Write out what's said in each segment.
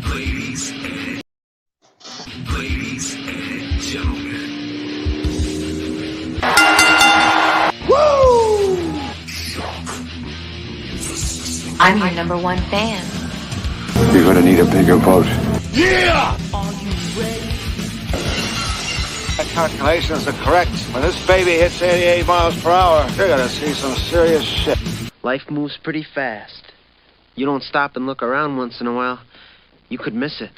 Ladies and gentlemen. Woo! I'm your #1 fan. You're gonna need a bigger boat. Yeah! Are you ready? My calculations are correct. When this baby hits 88 miles per hour, you're gonna see some serious shit. Life moves pretty fast. You don't stop and look around once in a while, you could miss it.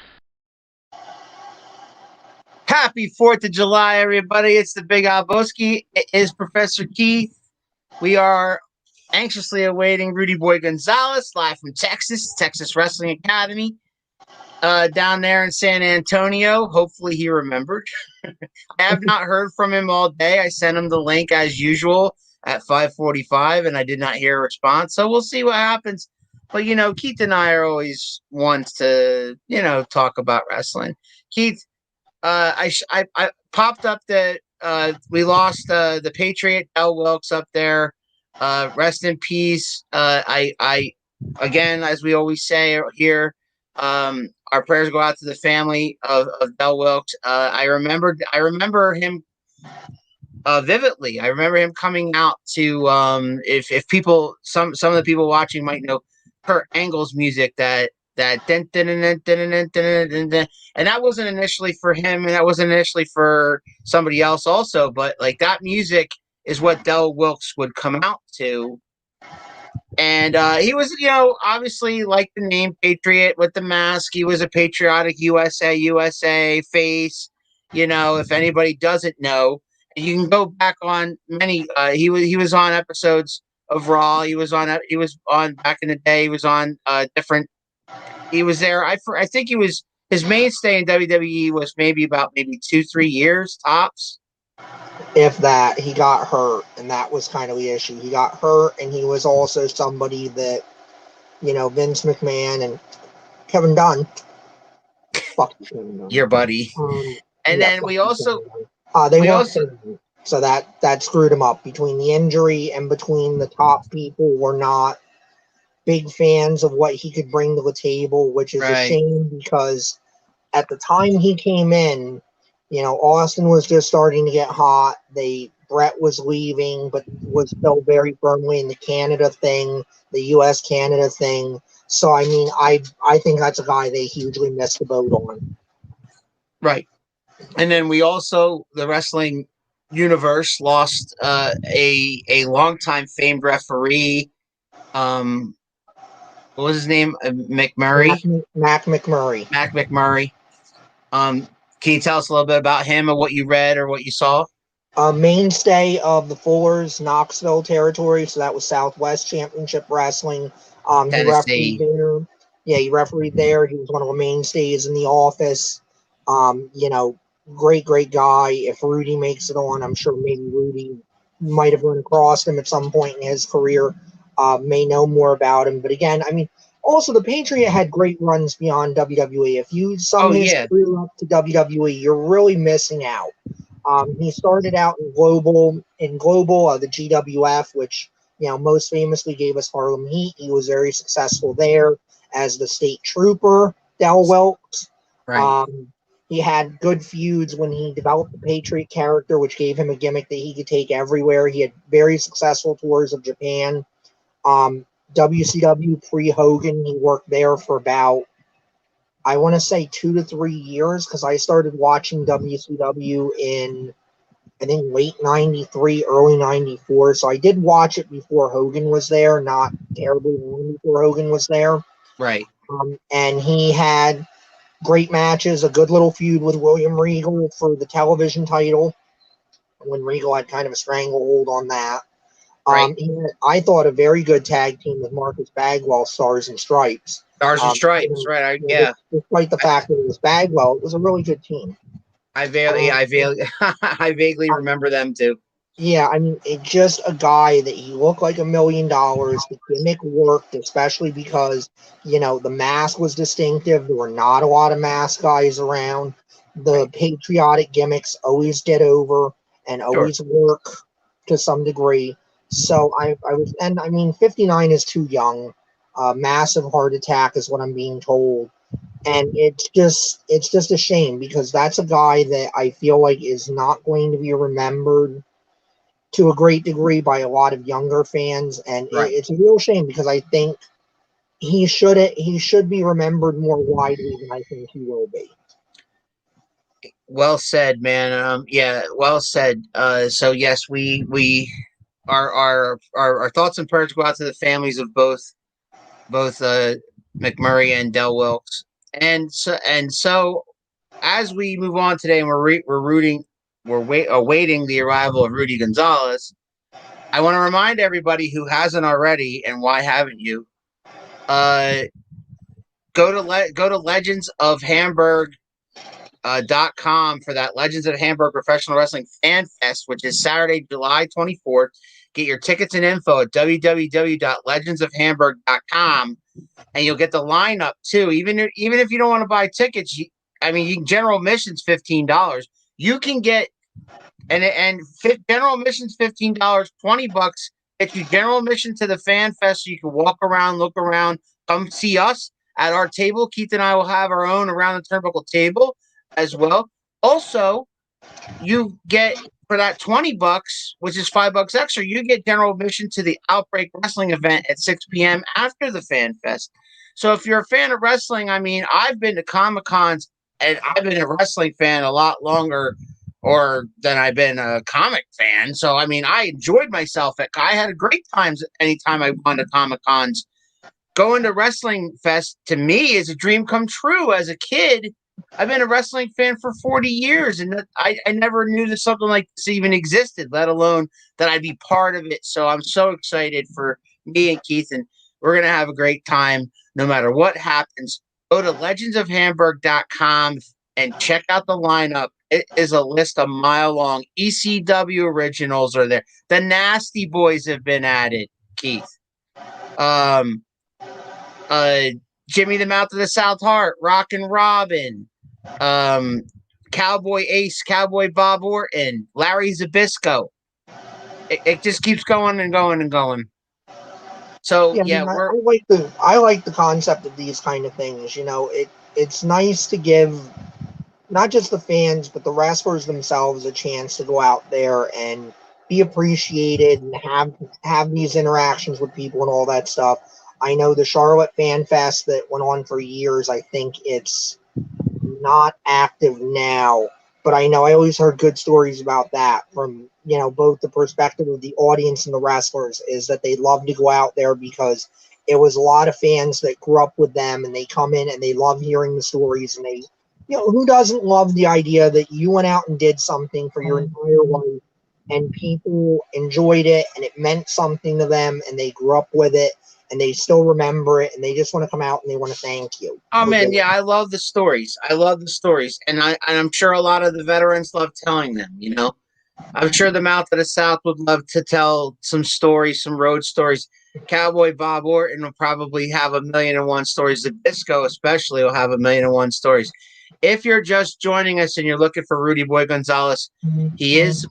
Happy 4th of July, everybody. It's the Big Alboski. It is Professor Keith. We are anxiously awaiting Rudy Boy Gonzalez, live from Texas, Texas Wrestling Academy, down there in San Antonio. Hopefully he remembered. I have not heard from him all day. I sent him the link as usual at 5:45, and I did not hear a response. So we'll see what happens. But, Keith and I are always ones to, talk about wrestling. Keith, I popped up that we lost the Patriot Del Wilkes up there. Rest in peace. I again, as we always say here, our prayers go out to the family of Del Wilkes. I remember him vividly. I remember him coming out to if people, some of the people watching might know Kurt Angle's music, that dun, dun, dun, dun, dun, dun, dun, dun, dun. And that wasn't initially for him, and that wasn't initially for somebody else also, but like that music is what Del Wilkes would come out to. And he was, obviously, like the name Patriot with the mask, he was a patriotic USA face. If anybody doesn't know, you can go back on many. He was on episodes of Raw. He was on back in the day. He was on different. He was there. I think he was, his mainstay in WWE was maybe 2-3 years tops. If that. He got hurt, and that was kind of the issue. He got hurt, and he was also somebody that, Vince McMahon and Kevin Dunn. Fuck you, Kevin Dunn. Your buddy. And then we also so that screwed him up. Between the injury and between the top people were not big fans of what he could bring to the table, which is a shame, because at the time he came in, Austin was just starting to get hot. Brett was leaving, but was still very firmly in the Canada thing, the U.S. Canada thing. So, I mean, I think that's a guy they hugely missed the boat on. Right. And then we also, the wrestling universe, lost a longtime famed referee. What was his name? McMurray? Mac McMurray. Mac McMurray. Can you tell us a little bit about him and what you read or what you saw? A mainstay of the Fullers, Knoxville territory, so that was Southwest Championship Wrestling. He refereed there. Yeah, he refereed there. He was one of the mainstays in the office. Great guy. If Rudy makes it on, I'm sure maybe Rudy might have run across him at some point in his career, may know more about him. But again, I mean, also the Patriot had great runs beyond WWE. If you sum his career up to WWE, you're really missing out. He started out in Global, the GWF, which, most famously gave us Harlem Heat. He was very successful there as the state trooper, Del Wilkes. Right. He had good feuds when he developed the Patriot character, which gave him a gimmick that he could take everywhere. He had very successful tours of Japan. WCW pre-Hogan, he worked there for about, I want to say 2 to 3 years, because I started watching WCW in, I think, late 93, early 94. So I did watch it before Hogan was there, not terribly long before Hogan was there. Right. And he had great matches, a good little feud with William Regal for the television title, when Regal had kind of a stranglehold on that. I thought a very good tag team with Marcus Bagwell, Stars and Stripes. Stars and Stripes, right? Despite the fact that it was Bagwell, it was a really good team. I vaguely remember them too. Yeah, I mean, it's just a guy that he looked like $1 million. The gimmick worked, especially because, the mask was distinctive. There were not a lot of mask guys around. The patriotic gimmicks always get over and always work to some degree. So I was, and I mean, 59 is too young. Massive heart attack is what I'm being told, and it's just a shame because that's a guy that I feel like is not going to be remembered to a great degree by a lot of younger fans, and Right. it's a real shame because I think he should be remembered more widely than I think he will be. Well said, man. Yeah, well said. So yes, we our thoughts and prayers go out to the families of both McMurray and Del Wilkes. And so as we move on today, and we're awaiting the arrival of Rudy Gonzalez. I want to remind everybody who hasn't already, and why haven't you? Uh, go to Legends of Hamburg .com for that Legends of Hamburg Professional Wrestling Fan Fest, which is Saturday, July 24th. Get your tickets and info at www.legendsofhamburg.com, and you'll get the lineup too. Even if you don't want to buy tickets, general admissions $15. You can get general admissions $15, $20 get you general admission to the Fan Fest, so you can walk around, look around, come see us at our table. Keith and I will have our own around the turnbuckle table as well. Also, you get for that $20, which is $5 extra, you get general admission to the Outbreak Wrestling event at 6 p.m. after the Fan Fest. So if you're a fan of wrestling, I mean, I've been to Comic Cons and I've been a wrestling fan a lot longer or than I've been a comic fan. So I mean, I enjoyed myself. I had a great times anytime I gone to Comic Cons. Going to Wrestling Fest to me is a dream come true. As a kid, I've been a wrestling fan for 40 years, and I never knew that something like this even existed, let alone that I'd be part of it. So I'm so excited for me and Keith, and we're going to have a great time no matter what happens. Go to legendsofhamburg.com and check out the lineup. It is a list a mile long. ECW originals are there. The Nasty Boys have been added, Keith. Jimmy the Mouth of the South Heart, Rockin' Robin, Cowboy Ace, Cowboy Bob Orton, Larry Zbyszko. It just keeps going and going and going. So Yeah, I mean, I like the concept of these kind of things. It's nice to give not just the fans but the wrestlers themselves a chance to go out there and be appreciated and have these interactions with people and all that stuff. I know the Charlotte Fan Fest that went on for years. I think it's not active now, but I know I always heard good stories about that from both the perspective of the audience and the wrestlers, is that they love to go out there because it was a lot of fans that grew up with them and they come in and they love hearing the stories, and they who doesn't love the idea that you went out and did something for your entire life and people enjoyed it and it meant something to them and they grew up with it and they still remember it and they just want to come out and they want to thank you. Oh man, yeah, I love the stories. And I'm sure a lot of the veterans love telling them. I'm sure the Mouth of the South would love to tell some stories, some road stories. Cowboy Bob Orton will probably have 1,000,001 stories. The Disco especially will have 1,000,001 stories. If you're just joining us and you're looking for Rudy Boy Gonzalez, he is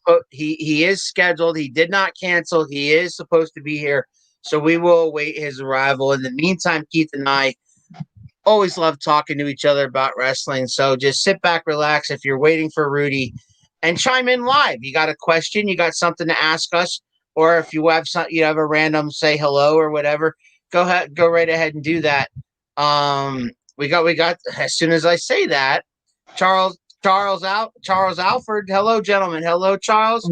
scheduled. He did not cancel. He is supposed to be here. So we will await his arrival. In the meantime, Keith and I always love talking to each other about wrestling. So just sit back, relax if you're waiting for Rudy, and chime in live. You got a question, you got something to ask us, or if you have a random say hello or whatever, go right ahead and do that. We got as soon as I say that, Charles Alford. Hello, gentlemen. Hello, Charles.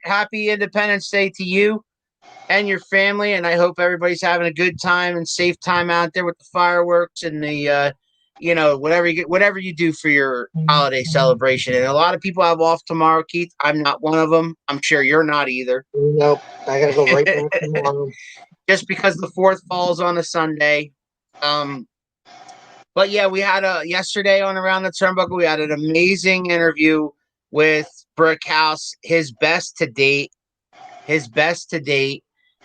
Happy Independence Day to you and your family, and I hope everybody's having a good time and safe time out there with the fireworks and the whatever you do for your holiday celebration. And a lot of people have off tomorrow, Keith. I'm not one of them. I'm sure you're not either. Nope, I gotta go right back tomorrow. Just because the 4th falls on a Sunday. But yeah, we had yesterday on Around the Turnbuckle, we had an amazing interview with Brickhouse, his best to date.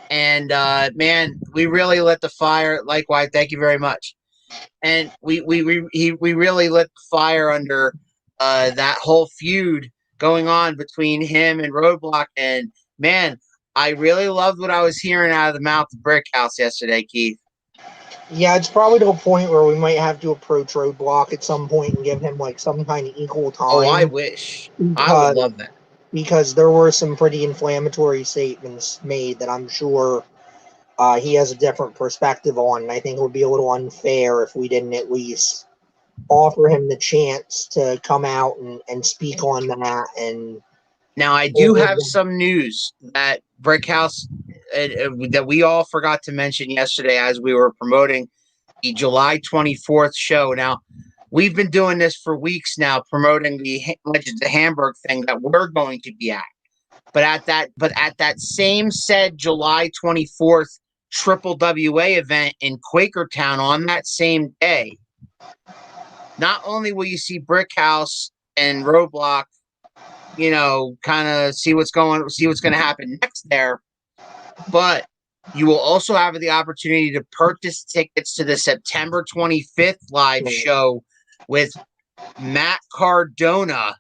And man, we really lit the fire. Likewise, thank you very much. And we really lit the fire under that whole feud going on between him and Roadblock. And man, I really loved what I was hearing out of the mouth of Brickhouse yesterday, Keith. Yeah, it's probably to a point where we might have to approach Roadblock at some point and give him like some kind of equal time. Oh, I wish. I would love that. Because there were some pretty inflammatory statements made that I'm sure he has a different perspective on, and I think it would be a little unfair if we didn't at least offer him the chance to come out and speak on that. And now I do have some news that Brickhouse that we all forgot to mention yesterday as we were promoting the July 24th show. Now, we've been doing this for weeks now, promoting the Legends of Hamburg thing that we're going to be at. But at that same said July 24th Triple WA event in Quakertown on that same day, not only will you see Brickhouse and Roadblock, kind of see what's going to happen next there, but you will also have the opportunity to purchase tickets to the September 25th live show with Matt Cardona,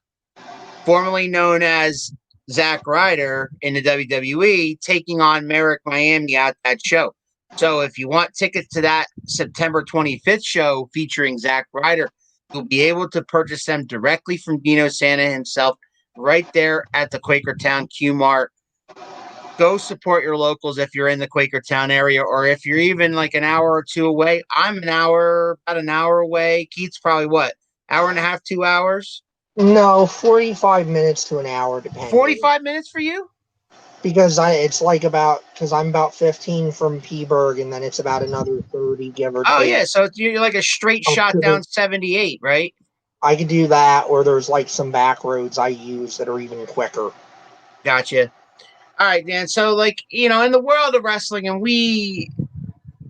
formerly known as Zack Ryder in the WWE, taking on Merrick Miami at that show. So if you want tickets to that September 25th show featuring Zack Ryder, you'll be able to purchase them directly from Dino Santa himself right there at the Quakertown Q Mart. Go support your locals if you're in the Quakertown area, or if you're even like an hour or two away. I'm about an hour away. Keith's probably what, hour and a half, 2 hours? No, 45 minutes to an hour, depending. 45 minutes for you? Because I'm about 15 from Peaburg, and then it's about another 30, give or take. Oh, yeah, so you're like a straight shot down 78, right? I could do that, or there's like some back roads I use that are even quicker. Gotcha. All right, Dan. So, in the world of wrestling, and we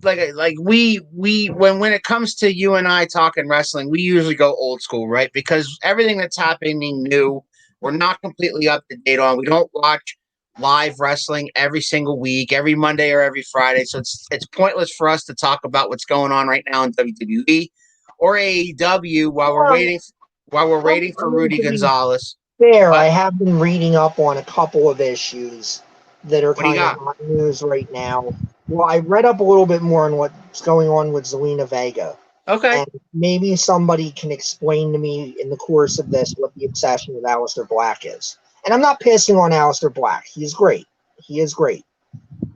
when it comes to you and I talking wrestling, we usually go old school, right? Because everything that's happening new, we're not completely up to date on. We don't watch live wrestling every single week, every Monday or every Friday. So it's pointless for us to talk about what's going on right now in WWE or AEW while we're waiting for Rudy Gonzalez. Fair, I have been reading up on a couple of issues that are kind of hot news right now. Well, I read up a little bit more on what's going on with Zelina Vega. Okay. And maybe somebody can explain to me in the course of this what the obsession with Aleister Black is. And I'm not pissing on Aleister Black. He's great. He is great.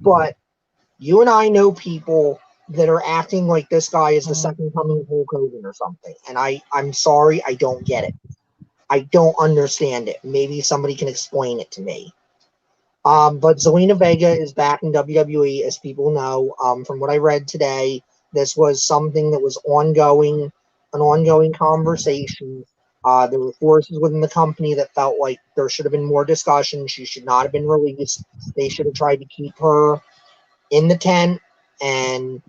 But you and I know people that are acting like this guy is the second coming of Hulk Hogan or something. And I'm sorry, I don't get it. I don't understand it. Maybe somebody can explain it to me. But Zelina Vega is back in WWE, as people know. From what I read today, this was something that was an ongoing conversation. There were forces within the company that felt like there should have been more discussion. She should not have been released. They should have tried to keep her in the tent and,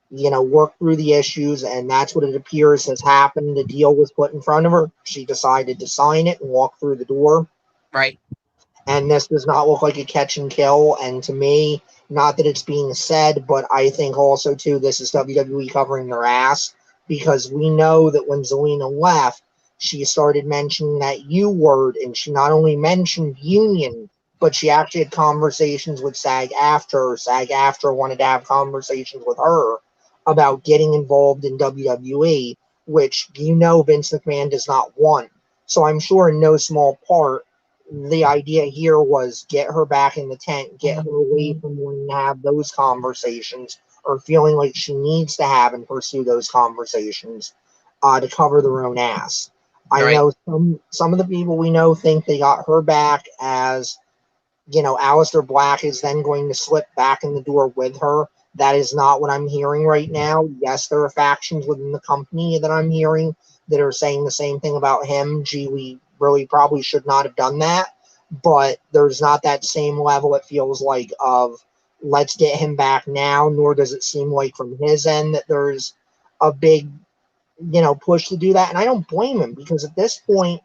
work through the issues. And that's what it appears has happened. The deal was put in front of her. She decided to sign it and walk through the door. Right. And this does not look like a catch and kill. And to me, not that it's being said, but I think also, too, this is WWE covering their ass, because we know that when Zelina left, she started mentioning that U word, and she not only mentioned union, but she actually had conversations with SAG-AFTRA. SAG-AFTRA wanted to have conversations with her about getting involved in WWE, which Vince McMahon does not want. So I'm sure in no small part, the idea here was get her back in the tent, get her away from wanting to have those conversations or feeling like she needs to have and pursue those conversations to cover their own ass. I know some of the people we know think they got her back as, Aleister Black is then going to slip back in the door with her. That is not what I'm hearing right now. Yes, there are factions within the company that I'm hearing that are saying the same thing about him. Gee, we really probably should not have done that. But there's not that same level, it feels like, of let's get him back now, nor does it seem like from his end that there's a big, push to do that. And I don't blame him, because at this point,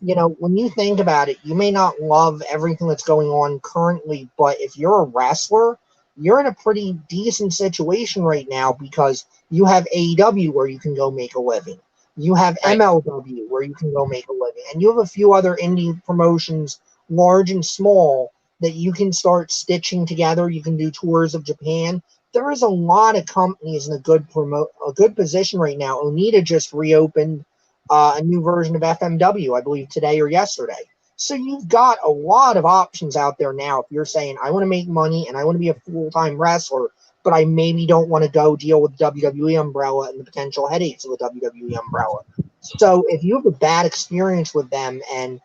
when you think about it, you may not love everything that's going on currently, but if you're a wrestler, you're in a pretty decent situation right now, because you have AEW where you can go make a living. You have MLW where you can go make a living. And you have a few other indie promotions, large and small, that you can start stitching together. You can do tours of Japan. There is a lot of companies in a good position right now. Onita just reopened a new version of FMW, I believe today or yesterday. So you've got a lot of options out there now. If you're saying, I want to make money and I want to be a full-time wrestler, but I maybe don't want to go deal with the WWE umbrella and the potential headaches of the WWE umbrella. So if you have a bad experience with them, and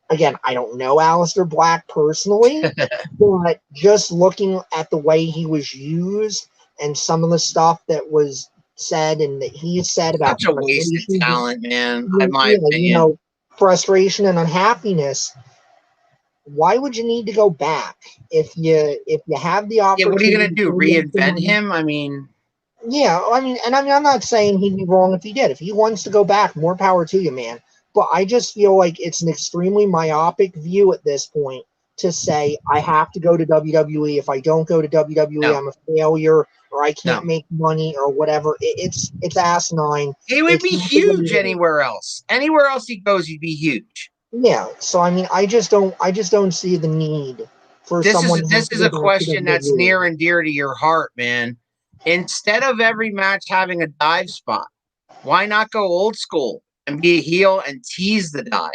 again, I don't know Aleister Black personally, but just looking at the way he was used and some of the stuff that was said and that he said about Such a wasted talent, man, in my opinion. Frustration and unhappiness. Why would you need to go back if you have the opportunity? Yeah, what are you gonna do? Reinvent him? I mean, I'm not saying he'd be wrong if he did. If he wants to go back, more power to you, man. But I just feel like it's an extremely myopic view at this point to say I have to go to WWE. If I don't go to WWE, I'm a failure, or I can't make money, or whatever. It's asinine. He would be huge anywhere else. Anywhere else he goes, he'd be huge. Yeah. So I just don't see the need for someone. This is a question that's near and dear to your heart, man. Instead of every match having a dive spot, why not go old school and be a heel and tease the dive?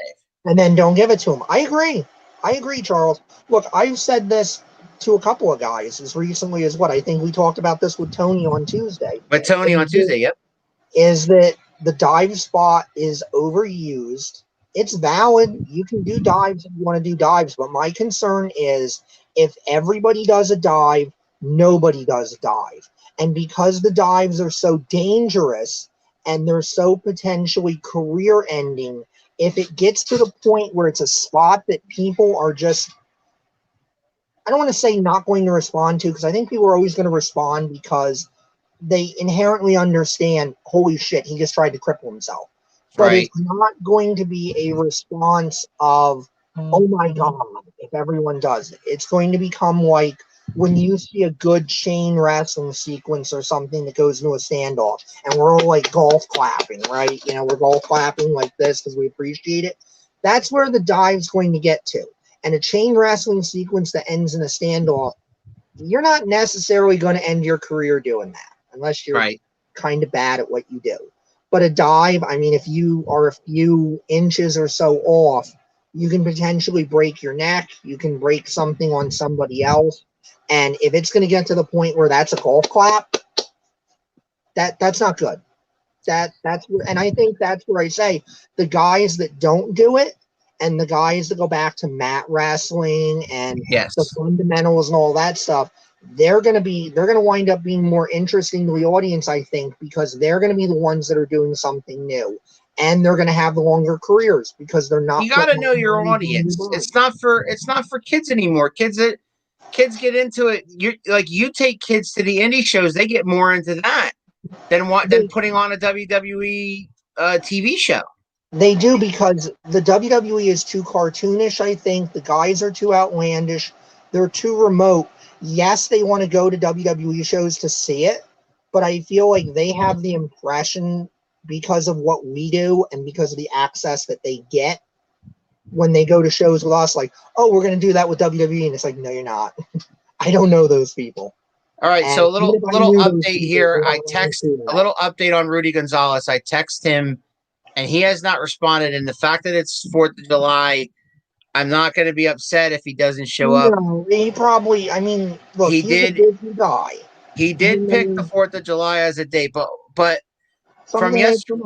And then don't give it to him. I agree, Charles. Look, I've said this to a couple of guys as recently as I think we talked about this with Tony on Tuesday. But Tony on Tuesday, yep. Is that the dive spot is overused. It's valid. You can do dives if you want to do dives. But my concern is if everybody does a dive, nobody does a dive. And because the dives are so dangerous and they're so potentially career ending, if it gets to the point where it's a spot that people are just, I don't want to say not going to respond to, because I think people are always going to respond because they inherently understand, holy shit, he just tried to cripple himself. But it's not going to be a response of, oh my God, if everyone does it. It's going to become like when you see a good chain wrestling sequence or something that goes into a standoff, and we're all like golf clapping, right? We're golf clapping like this because we appreciate it. That's where the dive's going to get to. And a chain wrestling sequence that ends in a standoff, you're not necessarily going to end your career doing that unless you're kind of bad at what you do. But a dive, if you are a few inches or so off, you can potentially break your neck. You can break something on somebody else. And if it's going to get to the point where that's a golf clap, that's not good. And I think that's where I say the guys that don't do it and the guys that go back to mat wrestling and the fundamentals and all that stuff, they're going to wind up being more interesting to the audience, I think, because they're going to be the ones that are doing something new. And they're going to have the longer careers because they're not. You got to know your audience. It's not for kids anymore. Kids get into it. You take kids to the indie shows, they get more into that than putting on a WWE TV show. They do, because the WWE is too cartoonish, I think. The guys are too outlandish. They're too remote. Yes, they want to go to WWE shows to see it, but I feel like they have the impression, because of what we do and because of the access that they get when they go to shows with us, like, oh, we're going to do that with WWE. And it's like, no, you're not. I don't know those people. All right. And so a little update here. A little update on Rudy Gonzalez. I text him and he has not responded. And the fact that it's 4th of July, I'm not going to be upset if he doesn't show up. No, he probably, look, he's a busy guy. He did pick the 4th of July as a date, but from yesterday.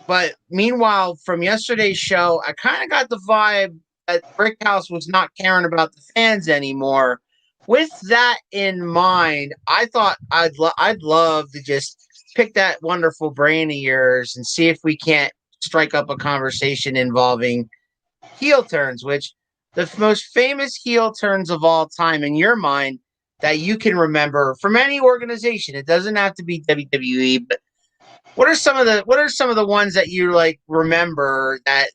But meanwhile, from yesterday's show, I kind of got the vibe that Brickhouse was not caring about the fans anymore. With that in mind, I thought I'd love to just pick that wonderful brain of yours and see if we can't strike up a conversation involving heel turns, which the most famous heel turns of all time in your mind that you can remember from any organization. It doesn't have to be WWE, but what are some of the ones that you remember that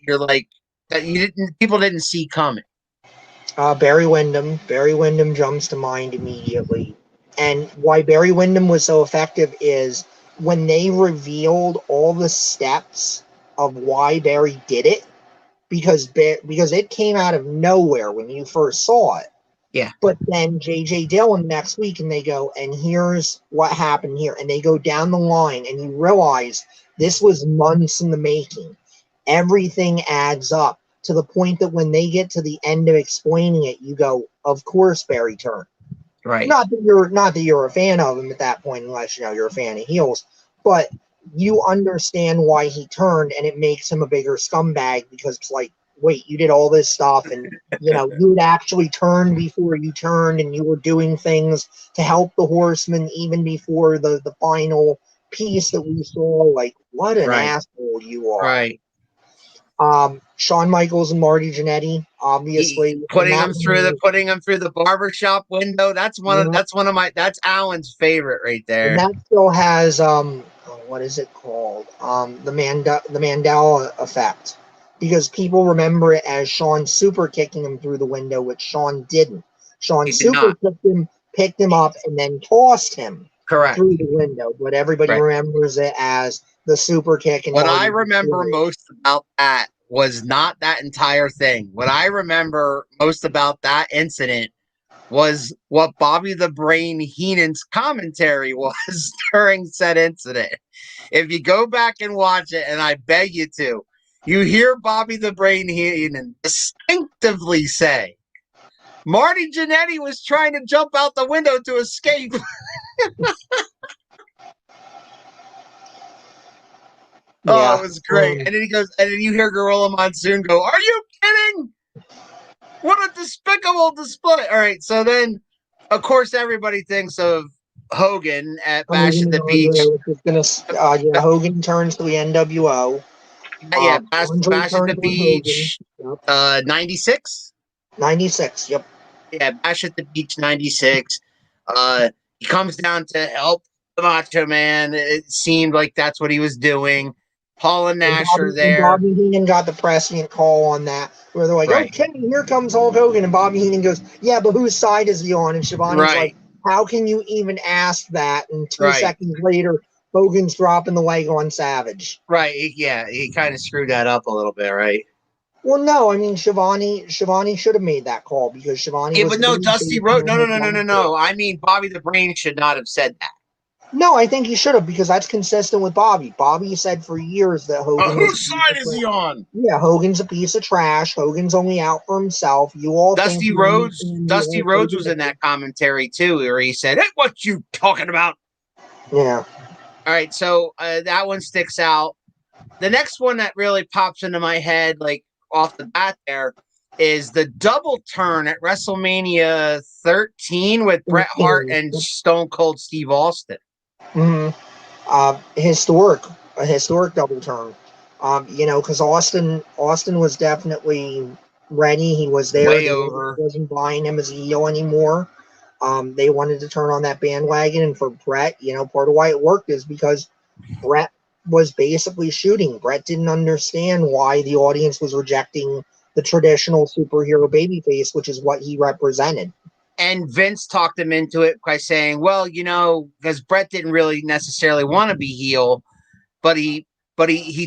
you're that people didn't see coming? Barry Windham. Barry Windham jumps to mind immediately. And why Barry Windham was so effective is when they revealed all the steps of why Barry did it, because it came out of nowhere when you first saw it. Yeah. But then J.J. Dillon next week, and they go, and here's what happened here. And they go down the line, and you realize this was months in the making. Everything adds up to the point that when they get to the end of explaining it, you go, of course Barry turned. Right. Not that you're a fan of him at that point, unless you're a fan of heels, but you understand why he turned, and it makes him a bigger scumbag because it's like, wait, you did all this stuff, and you had actually turned before you turned, and you were doing things to help the Horsemen even before the final piece that we saw. Like, what an asshole you are! Right. Shawn Michaels and Marty Jannetty, obviously putting them through the barbershop window. That's Alan's favorite right there. And that still has what is it called? The Mandela effect. Because people remember it as Shawn super kicking him through the window, which Shawn didn't. Shawn super picked him up, and then tossed him through the window. But everybody remembers it as the super kick. And what I remember most about that was not that entire thing. What I remember most about that incident was what Bobby the Brain Heenan's commentary was during said incident. If you go back and watch it, and I beg you to, you hear Bobby the Brain Heenan distinctively say, Marty Jannetty was trying to jump out the window to escape. Oh, it was great. And then he goes, and then you hear Gorilla Monsoon go, are you kidding? What a despicable display. All right, so then, of course, everybody thinks of Hogan at Bash at the Beach. Hogan turns to the NWO. Bash at the Beach. 96? 96, yep. Yeah, Bash at the Beach 96. He comes down to help the Macho Man. It seemed like that's what he was doing. Paul and Nash are there. Bobby Heenan got the prescient call on that, where they're like, okay, here comes Hulk Hogan. And Bobby Heenan goes, yeah, but whose side is he on? And Shivani's like, how can you even ask that? And 2 seconds later, Hogan's dropping the leg on Savage. Right, yeah, he kind of screwed that up a little bit, right? Well, no, I mean, Shivani should have made that call because Shivani was... but no, Dusty Rhodes... No. I mean, Bobby the Brain should not have said that. No, I think he should have, because that's consistent with Bobby. Bobby said for years that Hogan... whose side is he on? Yeah, Hogan's a piece of trash. Hogan's only out for himself. You all Dusty Rhodes was in that commentary, too, where he said, hey, what you talking about? Yeah. All right, so that one sticks out. The next one that really pops into my head, like, off the bat there, is the double turn at WrestleMania 13 with Bret Hart and Stone Cold Steve Austin. A historic double turn. Because Austin was definitely ready. He was there. Way over. Wasn't buying him as a heel anymore. They wanted to turn on that bandwagon, and for Bret, part of why it worked is because Bret was basically shooting. Bret didn't understand why the audience was rejecting the traditional superhero babyface, which is what he represented. And Vince talked him into it by saying, well, because Bret didn't really necessarily want to be heel, but he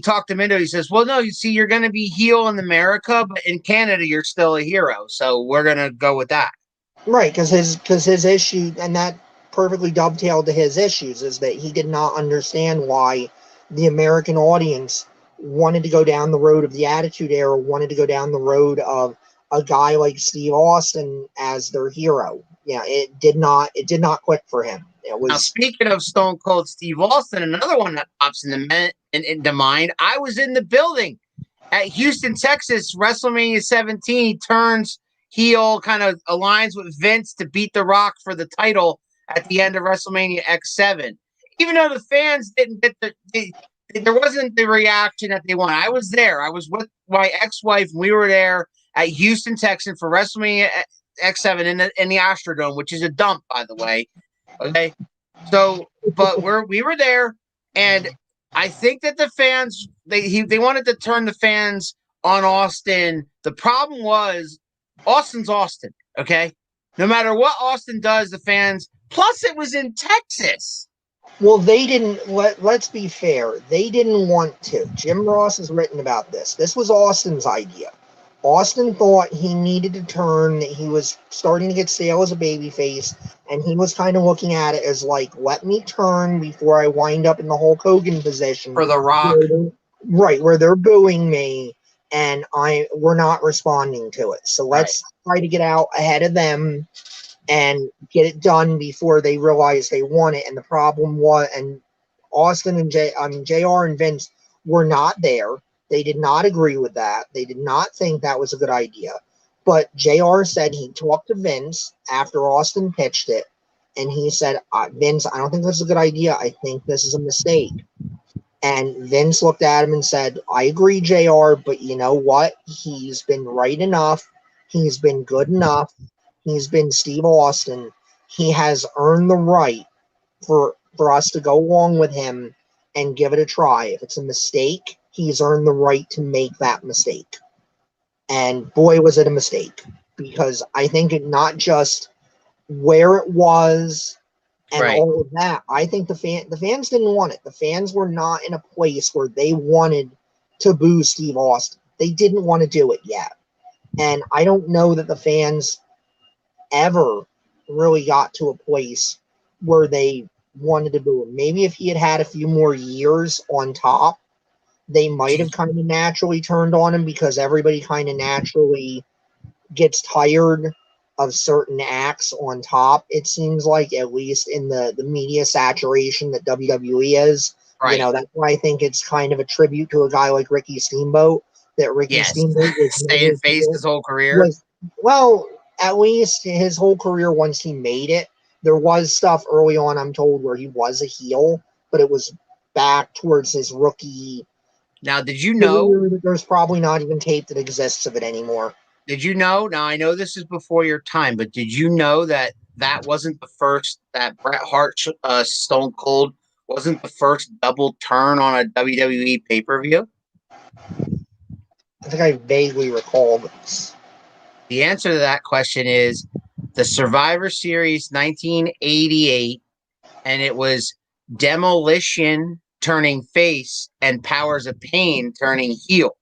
talked him into it. He says, well, no, you see, you're going to be heel in America, but in Canada, you're still a hero. So we're going to go with that. Right, because his issue, and that perfectly dovetailed to his issues, is that he did not understand why the American audience wanted to go down the road of the Attitude Era, wanted to go down the road of a guy like Steve Austin as their hero. Yeah, it did not click for him. It was... Now, speaking of Stone Cold Steve Austin, another one that pops into mind, I was in the building at Houston, Texas, WrestleMania 17. He turns heel, kind of aligns with Vince to beat The Rock for the title at the end of WrestleMania X7. Even though the fans didn't get there wasn't the reaction that they wanted. I was there. I was with my ex-wife, and we were there at Houston, Texas for WrestleMania X7 in the Astrodome, which is a dump, by the way. Okay. So, but we were there, and I think that the fans, they wanted to turn the fans on Austin. The problem was Austin's Austin. Okay. No matter what Austin does, the fans, plus it was in Texas. Well, they didn't. Let's be fair. They didn't want to. Jim Ross has written about this. This was Austin's idea. Austin thought he needed to turn. He was starting to get stale as a babyface, and he was kind of looking at it as like, let me turn before I wind up in the Hulk Hogan position. For The Rock. Right, where they're booing me, and we're not responding to it. So let's try to get out ahead of them and get it done before they realize they want it. And the problem was, and Austin and JR and Vince were not there. They did not agree with that. They did not think that was a good idea. But JR said he talked to Vince after Austin pitched it, and he said, Vince, I don't think this is a good idea. I think this is a mistake. And Vince looked at him and said, I agree, JR, but you know what? He's been right enough. He's been good enough. He's been Steve Austin. He has earned the right for us to go along with him and give it a try. If it's a mistake, he's earned the right to make that mistake. And boy, was it a mistake. Because I think it not just where it was and all of that. I think the fans didn't want it. The fans were not in a place where they wanted to boo Steve Austin. They didn't want to do it yet. And I don't know that the fans ever really got to a place where they wanted to boo him. Maybe if he had had a few more years on top, they might have kind of naturally turned on him, because everybody kind of naturally gets tired of certain acts on top. It seems like, at least in the media saturation that WWE is. You know, that's why I think it's kind of a tribute to a guy like Ricky Steamboat. That Ricky Steamboat was staying face his whole career. Well, at least his whole career once he made it. There was stuff early on, I'm told, where he was a heel, but it was back towards his rookie. Now, did you know? There's probably not even tape that exists of it anymore. Did you know? Now, I know this is before your time, but did you know that wasn't the first, that Bret Hart Stone Cold wasn't the first double turn on a WWE pay-per-view? I think I vaguely recall this. The answer to that question is the Survivor Series 1988, and it was Demolition turning face and Powers of Pain turning heel.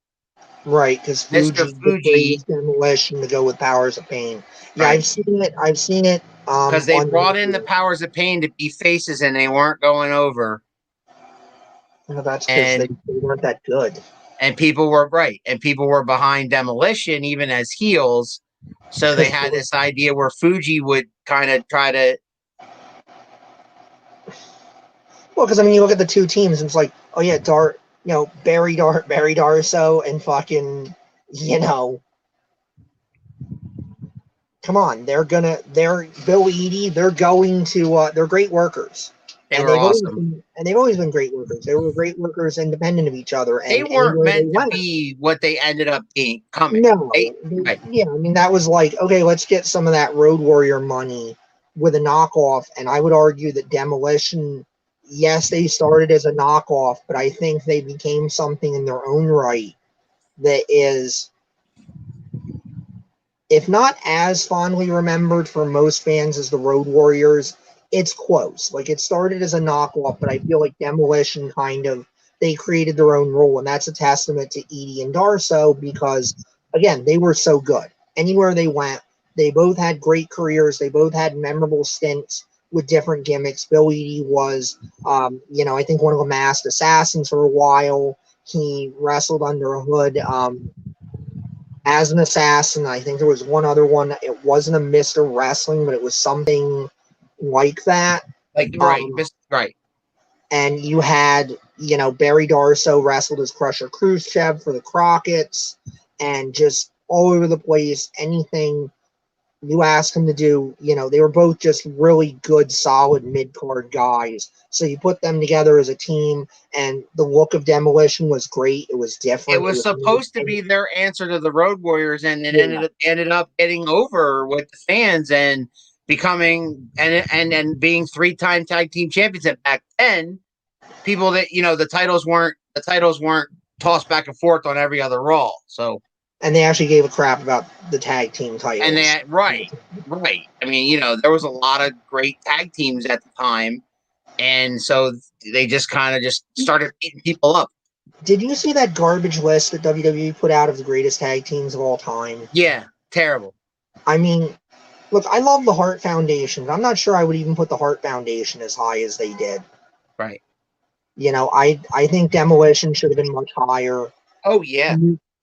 Right, because Fuji Demolition to go with Powers of Pain. Yeah, I've seen it. Because they brought in the Powers of Pain to be faces, and they weren't going over. Well, that's because they weren't that good. And people were and people were behind Demolition even as heels. So they had this idea where Fuji would kind of try to. Well, because I mean, you look at the two teams, and it's like, oh yeah, Barry Darso, and fucking, come on, they're Bill Eadie, they're going to, they're great workers. They were awesome. They've always been great workers. They were great workers independent of each other. And they weren't meant to be what they ended up becoming. No. Yeah, I mean, that was like, okay, let's get some of that Road Warrior money with a knockoff. And I would argue that Demolition, yes, they started as a knockoff, but I think they became something in their own right that is, if not as fondly remembered for most fans as the Road Warriors, it's close. Like, it started as a knockoff, but I feel like Demolition they created their own role, and that's a testament to Eadie and Darso because, again, they were so good. Anywhere they went, they both had great careers. They both had memorable stints with different gimmicks. Bill Eadie was, I think one of the masked assassins for a while. He wrestled under a hood as an assassin. I think there was one other one. It wasn't a Mr. Wrestling, but it was something like that. Right. And you had, Barry Darso wrestled as Crusher Khrushchev for the Crockett's, and just all over the place, anything you asked him to do, they were both just really good, solid mid-card guys. So you put them together as a team, and the look of Demolition was great. It was different. It was supposed to be their answer to the Road Warriors, and it ended up getting over with the fans and becoming and being 3-time tag team champions. And back then, people that the titles weren't tossed back and forth on every other Raw. So, and they actually gave a crap about the tag team titles. And right. I mean, there was a lot of great tag teams at the time, and so they just kind of just started beating people up. Did you see that garbage list that WWE put out of the greatest tag teams of all time? Yeah, terrible. I mean, look, I love the Hart Foundation. I'm not sure I would even put the Hart Foundation as high as they did. Right. You know, I think Demolition should have been much higher. Oh, yeah.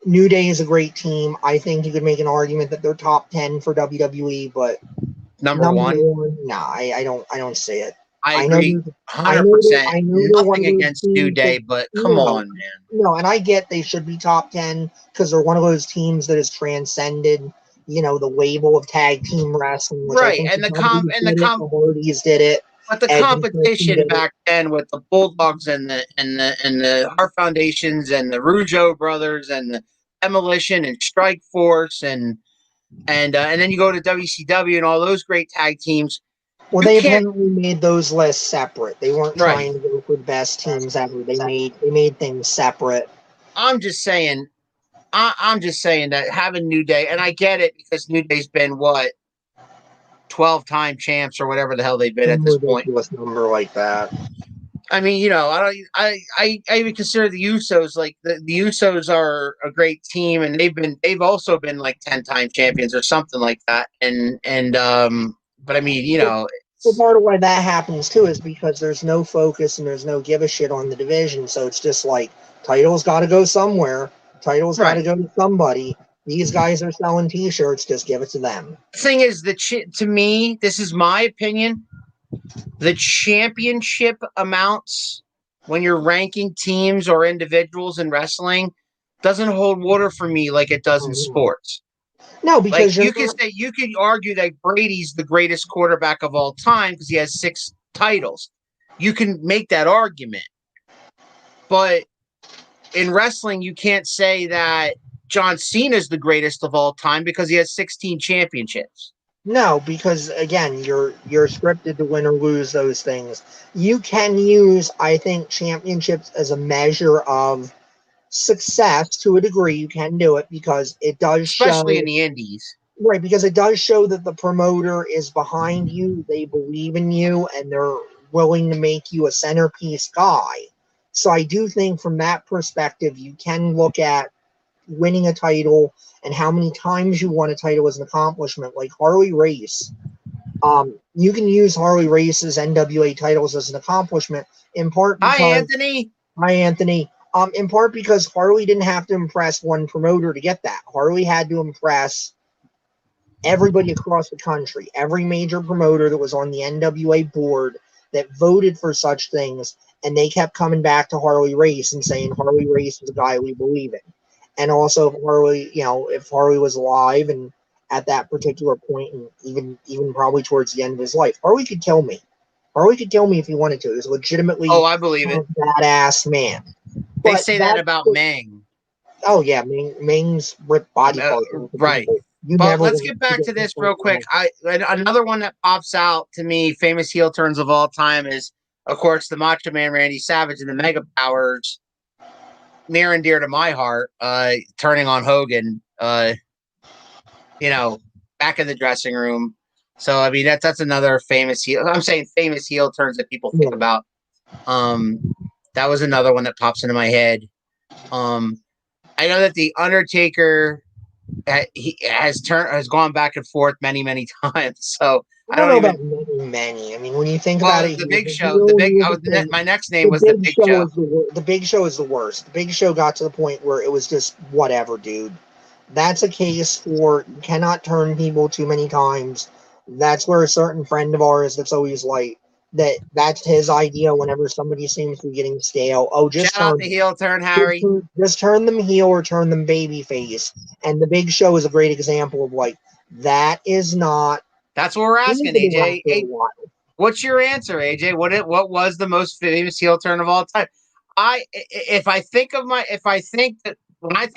New Day is a great team. I think you could make an argument that they're top 10 for WWE, but number one, nah, I don't see it. I agree 100%. Nothing against New Day, but come on, man. No, and I get they should be top 10 because they're one of those teams that has transcended, you know, the label of tag team wrestling. Which right, I think and the Hardys did it. But the competition back then with the Bulldogs and the Hart Foundations and the Rougeau brothers and the Demolition and Strike Force and then you go to WCW and all those great tag teams. Well, they apparently made those lists separate. They weren't right. trying to go for the best teams ever. They made things separate. I'm just saying that having New Day, and I get it because New Day's been what 12-time champs or whatever the hell they've been at this point. Number like that. I mean, you know, I even consider the Usos like the Usos are a great team, and they've also been like 10-time champions or something like that. But I mean, you know, well, part of why that happens too is because there's no focus and there's no give a shit on the division. So it's just like titles got to go somewhere. Titles got to go to somebody. These guys are selling T-shirts. Just give it to them. The thing is, to me, this is my opinion. The championship amounts when you're ranking teams or individuals in wrestling doesn't hold water for me like it does in sports. No, because like you could argue that Brady's the greatest quarterback of all time because he has 6 titles. You can make that argument. But in wrestling, you can't say that John Cena is the greatest of all time because he has 16 championships. No, because again, you're scripted to win or lose those things. You can use, I think, championships as a measure of success to a degree. You can do it because it does especially in the indies. Right, because it does show that the promoter is behind you, they believe in you, and they're willing to make you a centerpiece guy. So I do think from that perspective, you can look at winning a title and how many times you won a title as an accomplishment. Like Harley Race, you can use Harley Race's NWA titles as an accomplishment in part because Hi Anthony. In part because Harley didn't have to impress one promoter to get that. Harley had to impress everybody across the country, every major promoter that was on the NWA board that voted for such things, and they kept coming back to Harley Race and saying Harley Race is a guy we believe in. And also if Harley was alive and at that particular point, and even probably towards the end of his life, Harley could kill me. Harley could kill me if he wanted to. He was legitimately I believe it. Badass man. They say that about Meng. Oh yeah, Meng's ripped body parts. Right. But let's get back to this real quick. Another one that pops out to me, famous heel turns of all time, is of course the Macho Man Randy Savage and the Mega Powers. Near and dear to my heart, turning on Hogan, back in the dressing room. So I mean that's another famous heel. I'm saying famous heel turns that people think about. That was another one that pops into my head. I know that the Undertaker has gone back and forth many times. So I don't know about many. I mean, when you think about it, the Big Show. My next name was the Big Show. The Big Show is the worst. The Big Show got to the point where it was just whatever, dude. That's a case for you cannot turn people too many times. That's where a certain friend of ours that's always like that's his idea whenever somebody seems to be getting stale. Oh, just shout out the heel turn, Harry. Just turn them heel or turn them babyface. And the Big Show is a great example of like that is not. That's what we're asking, AJ. What's your answer, AJ? What was the most famous heel turn of all time? When I think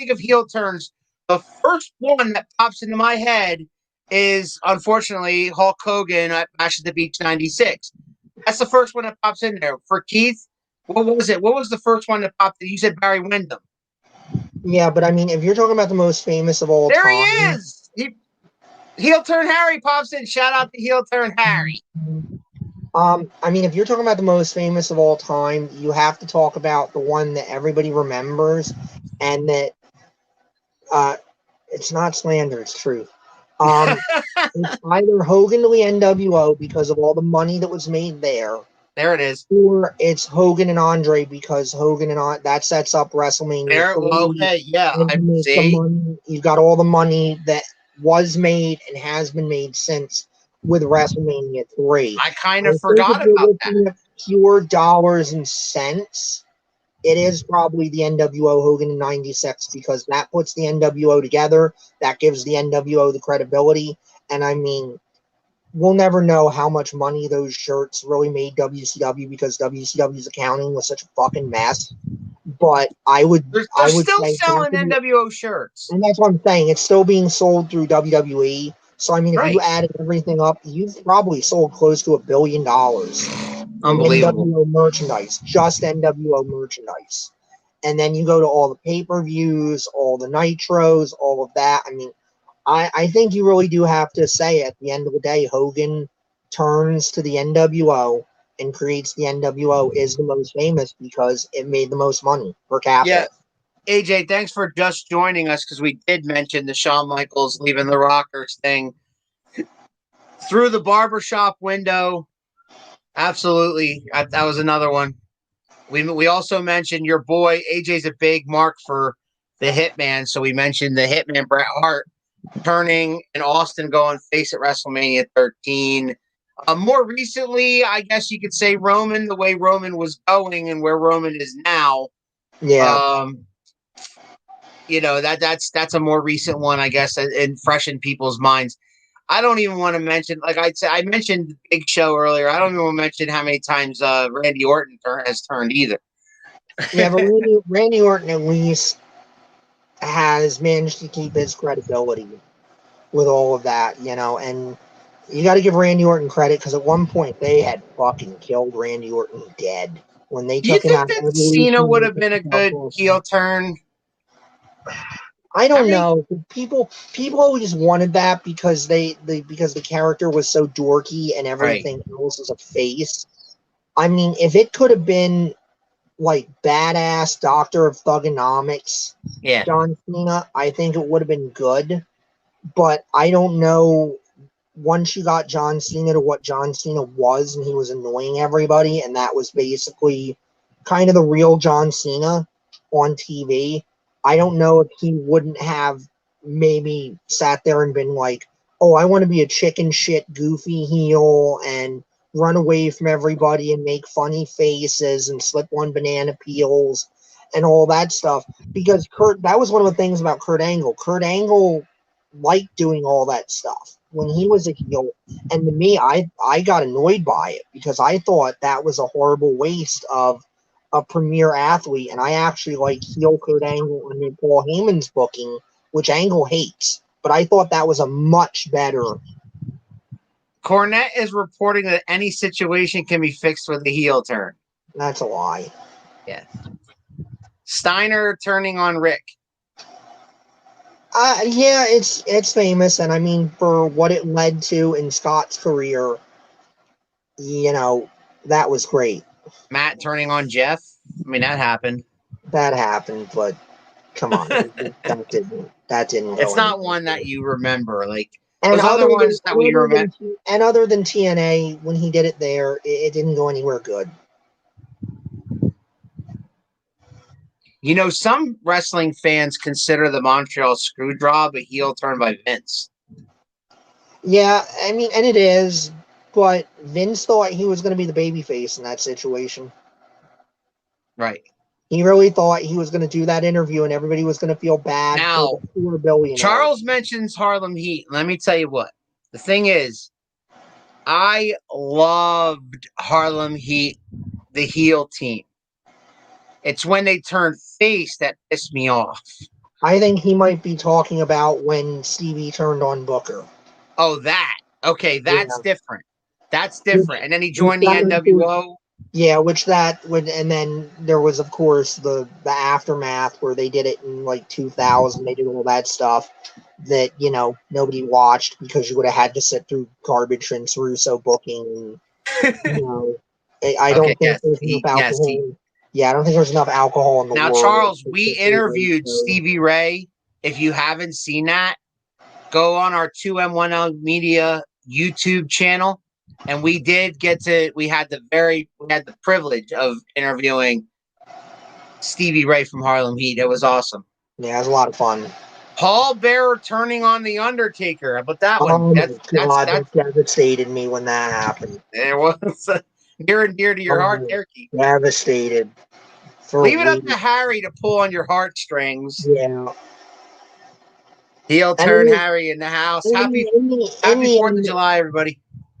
of heel turns, the first one that pops into my head is unfortunately Hulk Hogan at Bash at the Beach '96. That's the first one that pops in there. For Keith, what was it? What was the first one that popped in? You said Barry Windham. Yeah, but I mean, if you're talking about the most famous of all time. There he is! Heel turn Harry pops in. Shout out to heel turn Harry. I mean, if you're talking about the most famous of all time, you have to talk about the one that everybody remembers, and that it's not slander, it's truth. It's either Hogan to the NWO because of all the money that was made there, There it is. or it's Hogan and Andre because that sets up WrestleMania There. Well, 3, okay. Yeah. and I you make the see. money. You've got all the money that was made and has been made since with WrestleMania 3. I kind I of think if forgot you're about that. looking at pure dollars and cents, it is probably the NWO Hogan in '96 because that puts the NWO together. That gives the NWO the credibility. And I mean, we'll never know how much money those shirts really made WCW because WCW's accounting was such a fucking mess. But They're I would still say selling NWO shirts. and that's what I'm saying. It's still being sold through WWE. So I mean, if you Right. added everything up, you've probably sold close to $1 billion in Unbelievable. NWO merchandise, just NWO merchandise. And then you go to all the pay-per-views, all the nitros, all of that. I mean, I think you really do have to say at the end of the day, Hogan turns to the NWO and creates the NWO is the most famous because it made the most money per Yeah. capita. AJ, thanks for just joining us because we did mention the Shawn Michaels leaving the Rockers thing through the barbershop window. Absolutely. That was another one. We also mentioned your boy AJ's a big mark for the Hitman, so we mentioned the Hitman Bret Hart turning and Austin going face at WrestleMania 13. More recently, I guess you could say Roman, the way Roman was going and where Roman is now. Yeah. That's a more recent one, I guess, and fresh in people's minds. I don't even want to mention, like I mentioned Big Show earlier. I don't even want to mention how many times Randy Orton has turned either. Yeah, but Randy Orton at least has managed to keep his credibility with all of that, and you got to give Randy Orton credit because at one point they had fucking killed Randy Orton dead when they Do you took him think out of that Cena would Evolution. have been a good heel turn? I How don't many? know. People always wanted that because because the character was so dorky and Right. everything else was a face. I mean, if it could have been like badass Doctor of Thugonomics, Yeah. John Cena, I think it would have been good. But I don't know once you got John Cena to what John Cena was, and he was annoying everybody, and that was basically kind of the real John Cena on TV. I don't know if he wouldn't have maybe sat there and been like, oh, I want to be a chicken shit goofy heel and run away from everybody and make funny faces and slip on banana peels and all that stuff. Because that was one of the things about Kurt Angle. Kurt Angle liked doing all that stuff when he was a heel. And to me, I got annoyed by it because I thought that was a horrible waste of a premier athlete. And I actually like heel Kurt Angle under Paul Heyman's booking, which Angle hates. But I thought that was a much better. Cornette is reporting that any situation can be fixed with a heel turn. That's a lie. Yeah. Steiner turning on Rick. Yeah, it's famous, and I mean for what it led to in Scott's career, that was great. Matt turning on Jeff. I mean, that happened. That happened, but come on, that didn't go. It's not anywhere. one that you remember, like And those other ones that we remember. Other than TNA, when he did it there, it didn't go anywhere good. You know, some wrestling fans consider the Montreal Screwjob a heel turn by Vince. Yeah, I mean, and it is, but Vince thought he was going to be the babyface in that situation. Right. He really thought he was going to do that interview and everybody was going to feel bad Now, for the poor billionaire. Charles mentions Harlem Heat. Let me tell you what. The thing is, I loved Harlem Heat, the heel team. It's when they turned face that pissed me off. I think he might be talking about when Stevie turned on Booker. Oh, that. Okay, that's different. That's different. And then he joined the NWO. Yeah, and then there was, of course, the aftermath where they did it in like 2000. They did all that stuff that nobody watched because you would have had to sit through garbage Vince Russo booking. No, I Okay, don't think there's enough alcohol. Yeah, I don't think there's enough alcohol in the now, world. Charles, we interviewed Stevie Ray. If you haven't seen that, go on our 2M1L Media YouTube channel. And we had the privilege of interviewing Stevie Ray from Harlem Heat. It was awesome. Yeah, it was a lot of fun. Paul Bearer turning on the Undertaker. But that one, that devastated me when that happened. It was near and dear to your heart, there, Keith. Devastated. Leave it up to Harry to pull on your heartstrings. Yeah. Heel turn Harry in the house. Happy 4th of July, everybody.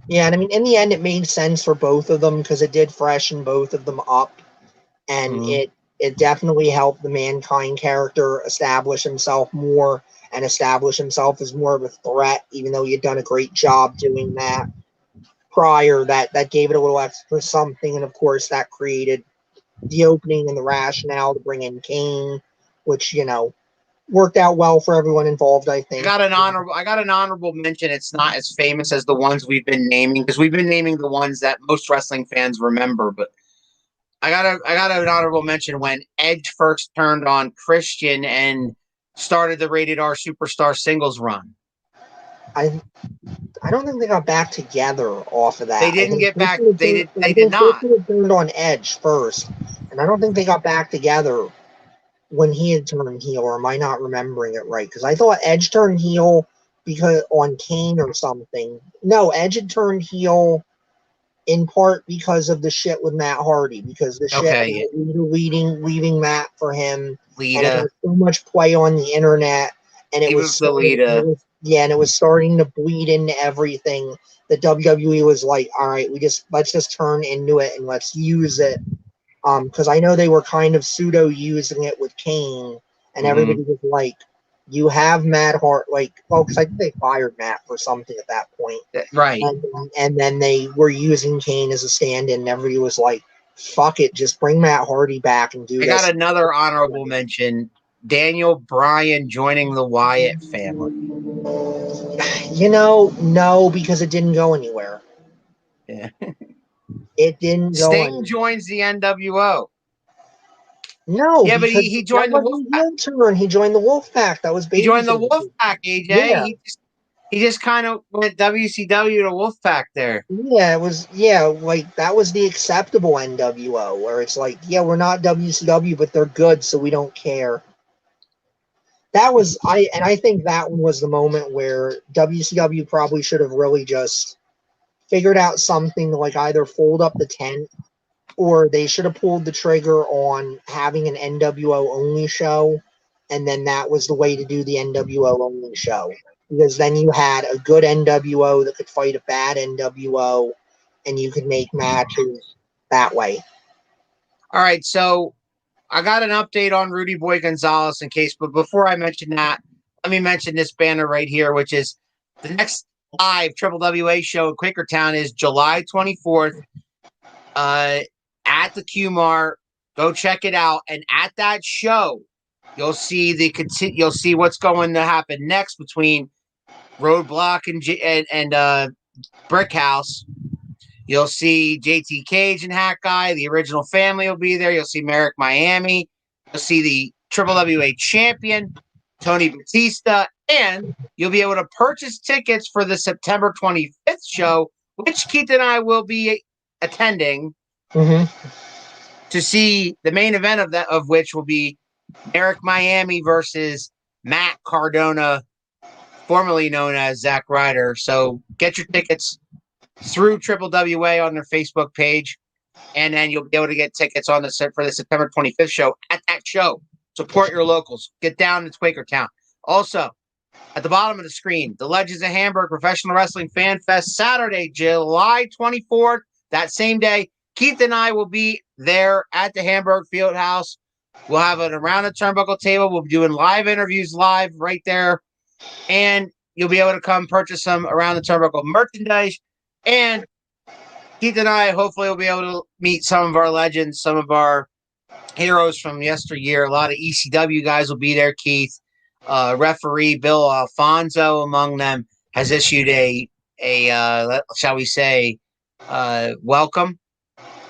Yeah, and I mean, in the end, it made sense for both of them because it did freshen both of them up, and it definitely helped the Mankind character establish himself more and establish himself as more of a threat, even though he had done a great job doing that prior. That gave it a little extra something, and of course, that created the opening and the rationale to bring in Kane, which worked out well for everyone involved, I think. I got an honorable mention. It's not as famous as the ones we've been naming because we've been naming the ones that most wrestling fans remember. But I got an honorable mention when Edge first turned on Christian and started the Rated R Superstar singles run. I don't think they got back together off of that. They didn't get back. They did not. Christian turned on Edge first, and I don't think they got back together when he had turned heel, or am I not remembering it right? Because I thought Edge turned heel because on Kane or something. No, Edge had turned heel in part because of the shit with Matt Hardy, because the shit leaving Matt for him. Lita. And it was so much play on the internet, and it was Lita. And it was starting to bleed into everything. The WWE was like, all right, let's just turn into it and let's use it. Because I know they were kind of pseudo using it with Kane, and everybody was like, "You have Matt Hart." Because I think they fired Matt for something at that point, right? And then they were using Kane as a stand-in, and everybody was like, "Fuck it, just bring Matt Hardy back and do this." I got another honorable mention: Daniel Bryan joining the Wyatt family. No, because it didn't go anywhere. Yeah. It didn't go anywhere. Sting joins the NWO. No, yeah, but he joined the Wolfpack. He joined the Wolfpack. That was he joined the Wolfpack, AJ. Yeah. He just kind of went WCW to Wolfpack there. Yeah, it was. Yeah, that was the acceptable NWO, where it's like, yeah, we're not WCW, but they're good, so we don't care. That was I think that one was the moment where WCW probably should have really just figured out something to either fold up the tent, or they should have pulled the trigger on having an NWO only show, and then that was the way to do the NWO only show. Because then you had a good NWO that could fight a bad NWO, and you could make matches that way. All right, so I got an update on Rudy Boy Gonzalez but before I mention that, let me mention this banner right here, which is the next live Triple WA show in Quakertown is July 24th. At the Qmar, go check it out. And at that show, you'll see what's going to happen next between Roadblock and Brick House. You'll see JT Cage and Hack Guy. The original family will be there. You'll see Merrick Miami. You'll see the Triple WA champion, Tony Batista. And you'll be able to purchase tickets for the September 25th show, which Keith and I will be attending. To see the main event of which will be Eric Miami versus Matt Cardona, formerly known as Zack Ryder. So get your tickets through Triple WA on their Facebook page, and then you'll be able to get tickets for the September 25th show. At that show, support your locals. Get down to Quakertown. Also, at the bottom of the screen, the Legends of Hamburg Professional Wrestling Fan Fest, Saturday, July 24th. That same day, Keith and I will be there at the Hamburg Field House. We'll have an Around the Turnbuckle table. We'll be doing live interviews live right there. And you'll be able to come purchase some Around the Turnbuckle merchandise. And Keith and I hopefully will be able to meet some of our legends, some of our heroes from yesteryear. A lot of ECW guys will be there, Keith. Referee Bill Alfonso among them has issued a shall we say, welcome.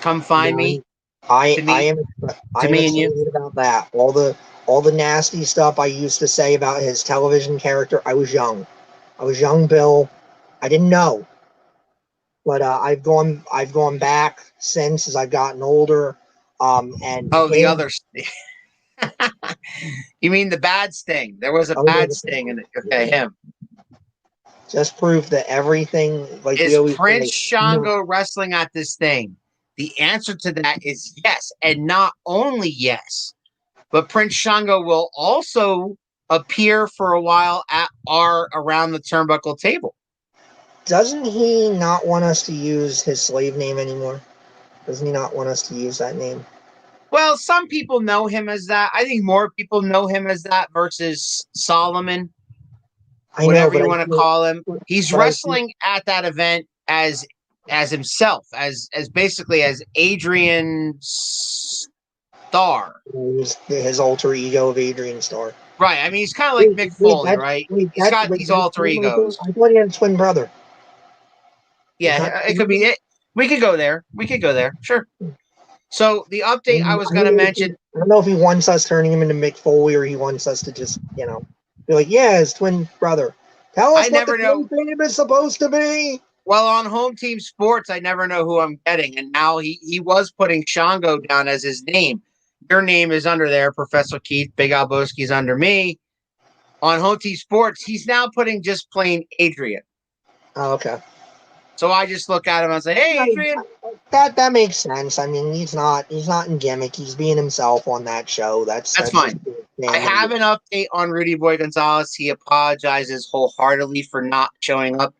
Come find me. I To me- am me and you. excited about that. All the nasty stuff I used to say about his television character. I was young. Bill. I didn't know, but I've gone back since as I've gotten older. And Oh, the him, other. You mean the bad sting? There was a oh, yeah, bad sting in it. Okay, him. just proof that everything, like we Is always Prince say, Shango wrestling at this thing? The answer to that is yes, and not only yes, but Prince Shango will also appear for a while at our Around the Turnbuckle table. Doesn't he not want us to use his slave name anymore? Doesn't he not want us to use that name? Well, some people know him as that. I think more people know him as that versus Solomon, I know, whatever but you want to call him. He's but wrestling at that event as himself, as basically as Adrian Starr. his alter ego of Adrian Starr. Right. I mean, he's kind of like Mick Foley, right? He's got these alter egos. I thought he had a twin brother. Yeah, it could be it. We could go there. Sure. So the update I was going to mention. I don't know if he wants us turning him into Mick Foley or he wants us to just, be like, yeah, his twin brother. Tell us what the twin name is supposed to be. Well, on Home Team Sports, I never know who I'm getting. And now he was putting Shango down as his name. Your name is under there, Professor Keith. Big Alboski's under me. On Home Team Sports, he's now putting just plain Adrian. Oh, okay. So I just look at him and say, "Hey, Adrian." That makes sense. I mean, he's not in gimmick. He's being himself on that show. That's fine. I have an update on Rudy Boy Gonzalez. He apologizes wholeheartedly for not showing up.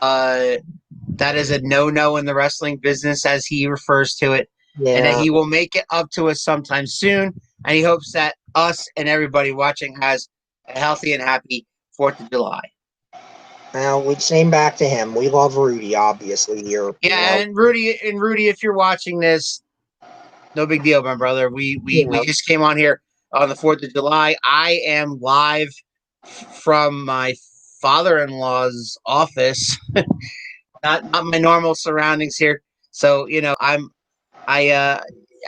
That is a no-no in the wrestling business, as he refers to it, and that he will make it up to us sometime soon. And he hopes that us and everybody watching has a healthy and happy 4th of July. Now, we'd same back to him. We love Rudy, obviously, here. Yeah, and Rudy, if you're watching this, no big deal, my brother. We just came on here on the 4th of July. I am live from my father-in-law's office, not my normal surroundings here. So I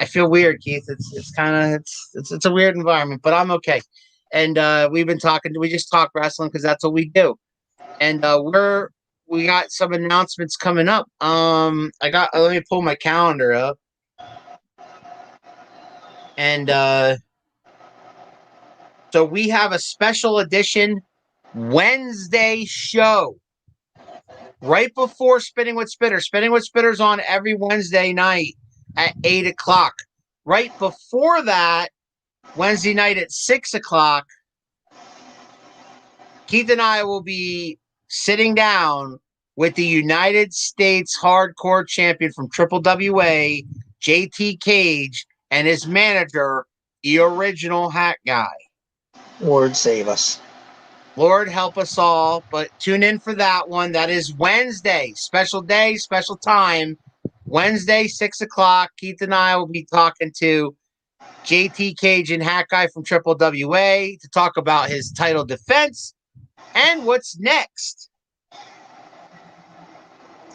feel weird, Keith. It's kind of it's a weird environment, but I'm okay. And we just talk wrestling because that's what we do. And we got some announcements coming up. Let me pull my calendar up. And so we have a special edition Wednesday show right before Spinning with Spitter. Spinning with Spitter's on every Wednesday night at 8 o'clock. Right before that, Wednesday night at 6 o'clock, Keith and I will be sitting down with the United States Hardcore Champion from Triple WA, JT Cage, and his manager, the original Hat Guy. Lord save us. Lord help us all. But tune in for that one. That is Wednesday. Special day, special time. Wednesday, 6 o'clock. Keith and I will be talking to JT Cage and Hat Guy from Triple WA to talk about his title defense and what's next.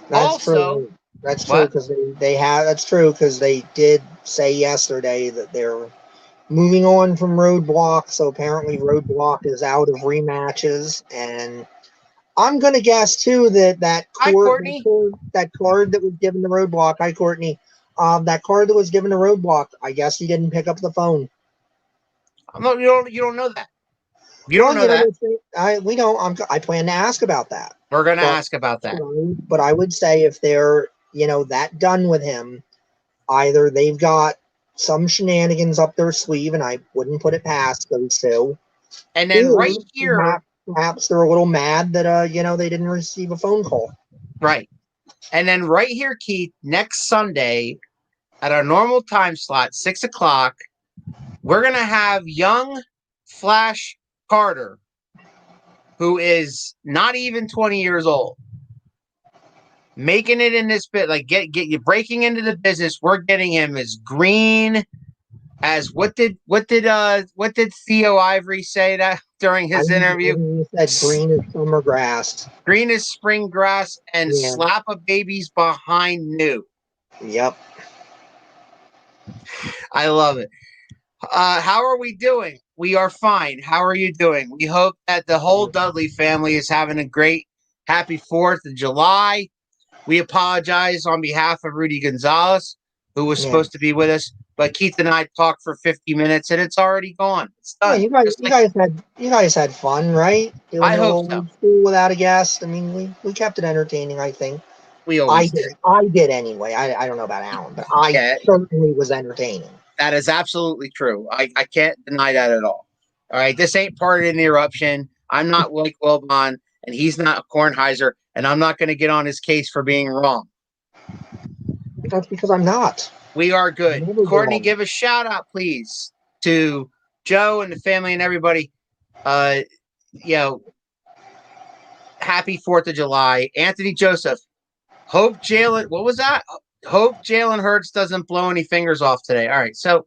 That's true. That's true because that's true because they did say yesterday that they're moving on from Roadblock. So apparently Roadblock is out of rematches, and I'm gonna guess too that card that was given to Roadblock. Hi, Courtney. That card that was given to Roadblock. I guess he didn't pick up the phone. No, you don't know that. You don't know that. We don't. I plan to ask about that. We're going to ask about that. But I would say if they're, that done with him, either they've got some shenanigans up their sleeve, and I wouldn't put it past those two. And then right here, perhaps they're a little mad that they didn't receive a phone call. Right. And then right here, Keith, next Sunday at our normal time slot, 6 o'clock, we're going to have young Flash Carter, who is not even 20 years old, making it in this bit, like get you breaking into the business. We're getting him as green as what did Theo Ivory say that during his interview? He said green is summer grass. Green is spring grass, and Yeah. slap a baby's behind new. Yep. I love it. How are we doing? We are fine. How are you doing? We hope that the whole Dudley family is having a great, happy 4th of July. We apologize on behalf of Rudy Gonzalez, who was supposed to be with us, but Keith and I talked for 50 minutes and it's already gone. It's done. Yeah, you guys had fun, right? Doing I a hope little so. old school without a guest. I mean, we kept it entertaining, I think. We always did. I did anyway. I don't know about Alan, but I certainly was entertaining. That is absolutely true. I can't deny that at all. All right. This ain't part of an interruption. I'm not Blake Wilbon, and he's not Kornheiser, and I'm not going to get on his case for being wrong. That's because I'm not. We are good. Courtney, give a shout out, please, to Joe and the family and everybody. Happy 4th of July. Anthony Joseph. Hope Jalen. What was that? Hope Jalen Hurts doesn't blow any fingers off today. All right. So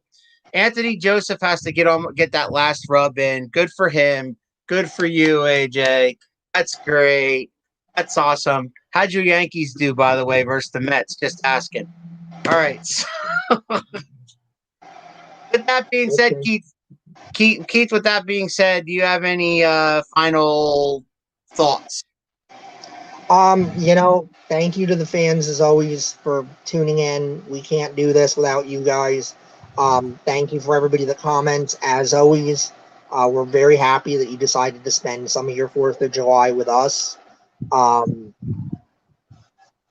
Anthony Joseph has to get that last rub in. Good for him. Good for you, AJ. That's great. That's awesome. How'd your Yankees do, by the way, versus the Mets? Just asking. All right. So, with that being said, Keith, with that being said, do you have any final thoughts? Thank you to the fans as always for tuning in. We can't do this without you guys. Thank you for everybody that comments. As always, we're very happy that you decided to spend some of your 4th of July with us.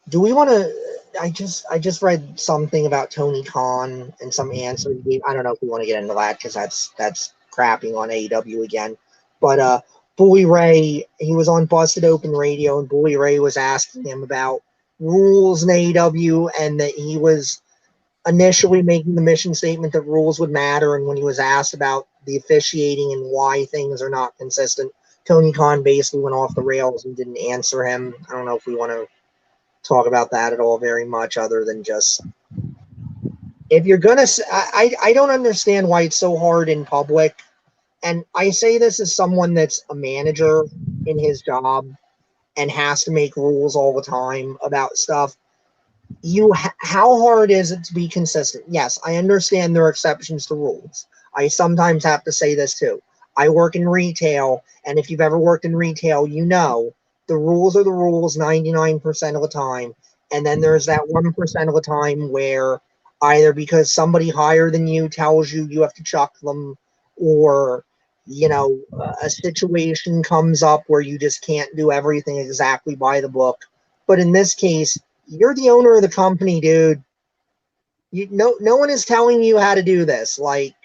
Do we want to? I just read something about Tony Khan and some answer he gave. I don't know if we want to get into that because that's crapping on AEW again. But Bully Ray, he was on Busted Open Radio, and Bully Ray was asking him about rules in AEW, and that he was initially making the mission statement that rules would matter. And when he was asked about the officiating and why things are not consistent, Tony Khan basically went off the rails and didn't answer him. I don't know if we want to talk about that at all very much, other than just, if you're gonna, I don't understand why it's so hard in public, and I say this as someone that's a manager in his job and has to make rules all the time about stuff. How hard is it to be consistent? Yes, I understand there are exceptions to rules. I sometimes have to say this too. I work in retail, and if you've ever worked in retail, you know the rules are the rules 99% of the time. And then there's that 1% of the time where either because somebody higher than you tells you have to chuck them, or, a situation comes up where you just can't do everything exactly by the book. But in this case, you're the owner of the company, dude. No one is telling you how to do this. Like,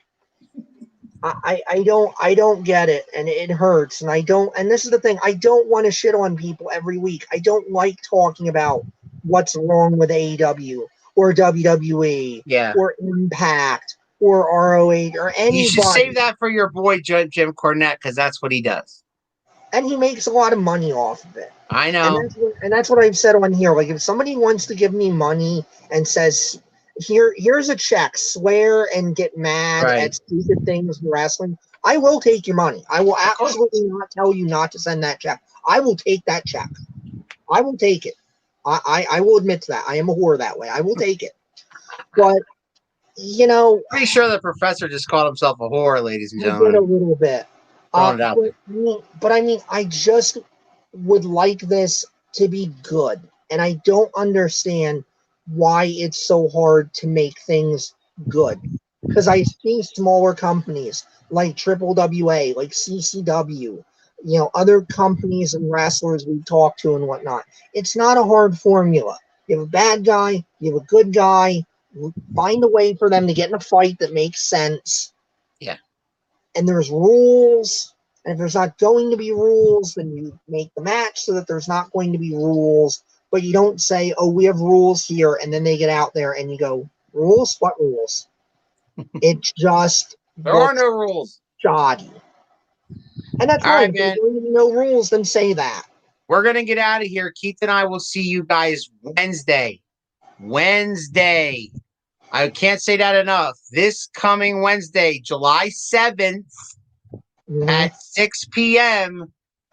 I don't get it, and it hurts, and this is the thing, I don't want to shit on people every week. I don't like talking about what's wrong with AEW or WWE or Impact or ROH or anybody. You should save that for your boy Jim Cornette, because that's what he does. And he makes a lot of money off of it. I know. And that's what I've said on here. Like, if somebody wants to give me money and says, here's a check, swear and get mad at stupid things in wrestling, I will take your money. I will absolutely not tell you not to send that check. I will take that check. I will take it. I will admit to that. I am a whore that way. I will take it. But, pretty sure the professor just called himself a whore, ladies and gentlemen. I did a little bit. But I mean, I just would like this to be good. And I don't understand why it's so hard to make things good. Because I see smaller companies like Triple WA, like CCW, other companies and wrestlers we talk to and whatnot. It's not a hard formula. You have a bad guy, you have a good guy, find a way for them to get in a fight that makes sense. Yeah. And there's rules. And if there's not going to be rules, then you make the match so that there's not going to be rules. But you don't say, oh, we have rules here, and then they get out there and you go, rules? What rules? It's just there are no rules. Shoddy. And that's right. If there's going to be no rules, then say that. We're going to get out of here. Keith and I will see you guys Wednesday. I can't say that enough. This coming Wednesday, July 7th at 6 p.m.,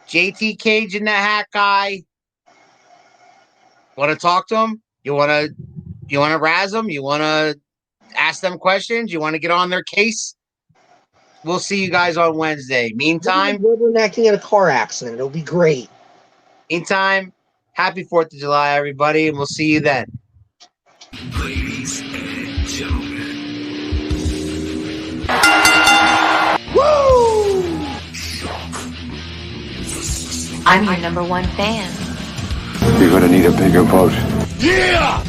JT Cage and the Hat Guy. Want to talk to him? You want to razz them? You want to ask them questions? You want to get on their case? We'll see you guys on Wednesday. Meantime, rubbernecking in a car accident. It'll be great. Meantime, happy 4th of July, everybody, and we'll see you then. Ladies and gentlemen. I'm your number one fan. You're gonna need a bigger boat. Yeah!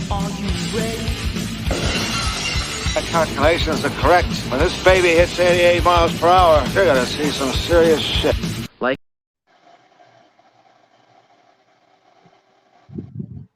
My calculations are correct. When this baby hits 88 miles per hour, you're gonna see some serious shit.